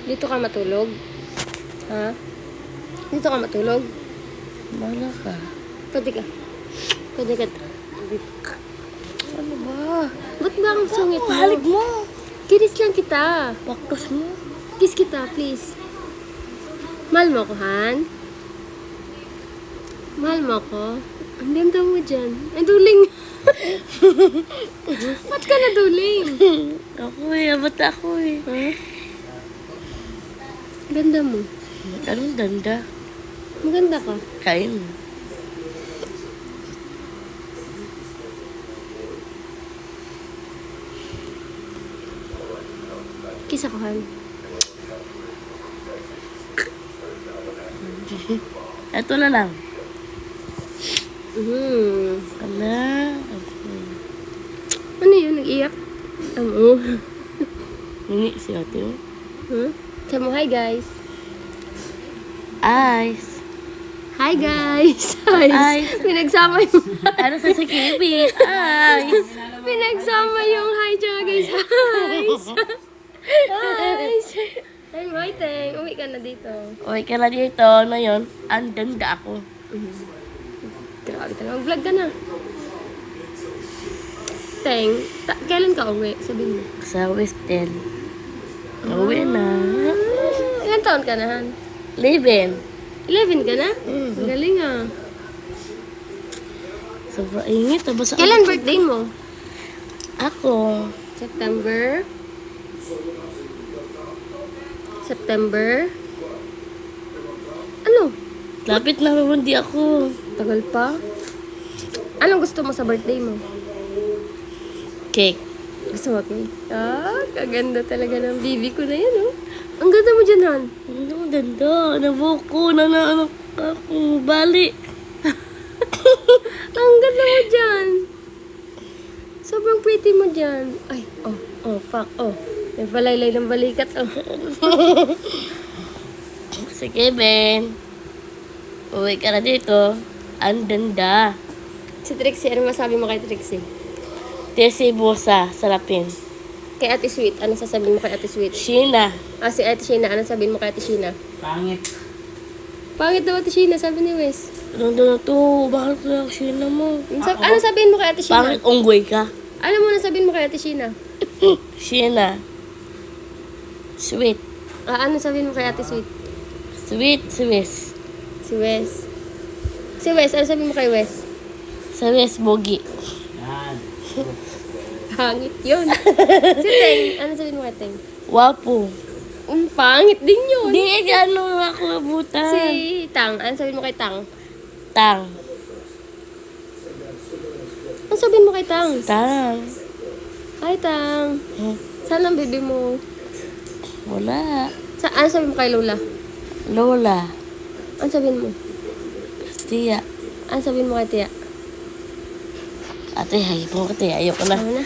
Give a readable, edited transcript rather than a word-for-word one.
Dito ka matulog? Ha? Dito ka matulog? Bahala ka. Pwede ka. Pwede ka. Ano ba? Ba't ba ang sungit mo? Halig mo. Kinis lang kita. Baktos mo. Kiss kita, please. Mahal mo ako, Han? Mahal mo ako? Ang ganda mo dyan. Ay, duling. Ba't ka na duling? Ako abot ako Ha? Ganda mo. Anong ganda? Maganda ka. Kain. Kiss ako, Han. Ito na lang. Ano? Ano yun? Nag-iyak? Oo. Nini si ate mo. Huh? Sabi mo, hi guys. Ice. Hi guys. Ice. Pinagsama yung... Ano sa sikipin? Ice. Pinagsama yung hi tsaka guys. Hi. Hi, Maiteng. Uwi ka na dito. Uy, ka na dito. Ano yun? Ang ganda ako. Grabe talaga. Mag-vlog ka na. Teng, kailan ka uwi? Sabihin mo. Sa West End. Uwi na. Ilan taon ka na, Han? 11. 11 ka na? Ang galing ah. Sobrang ingit. Basta Kailan birthday mo? ako. September. September. Ano? Lapit na mabundi ako. Tagal pa. Anong gusto mo sa birthday mo? Cake. Gusto mo cake? Ah, kaganda talaga ng bibi ko na yan, oh. Ang ganda mo dyan, Han. Ang ganda. Nabuko. Ano ako. Bali. Ang ganda mo dyan. Sobrang pretty mo dyan. Ay, fuck, May balaylay ng balikat, Sige, Ben. Uwi ka na dito. Ang ganda. Si Trixie, ano masabi mo kay Trixie? Tesi Busa. Sarapin. Kay Ate Sweet, ano sasabihin mo kay Ate Sweet? Sheena. Si Ate Sheena, ano sabihin mo kay Ate Sheena? Pangit. Pangit daw Ate Sheena, sabi ni Wes. Ang ganda na to. Bakit ko yung Sheena mo? Ano sabihin mo kay Ate Sheena? Pangit unggoy ka. Ano mo na sabihin mo kay Ate Sheena? Sheena. Sweet. Ano sabihin mo kay Ate Sweet? Sweet. Swiss. Si Wes. Si Wes, ano sabihin mo kay Wes? Sa West Bogi. Yan. Pangit yun. Si Teng, ano sabihin mo kay Teng? Wapo. Pangit din yun. Di, ano ako abutan. Si Tang, ano sabihin mo kay Tang? Tang. Ano sabihin mo kay Tang? Tang. Hi, Tang. Saan ang baby mo? Wala. Ano sabihin mo kay Lola? Lola. Ano sabihin mo? Tia. Ano sabihin mo kay Tia? Ate, hayipon ka, tia. Ayoko na. Ano na?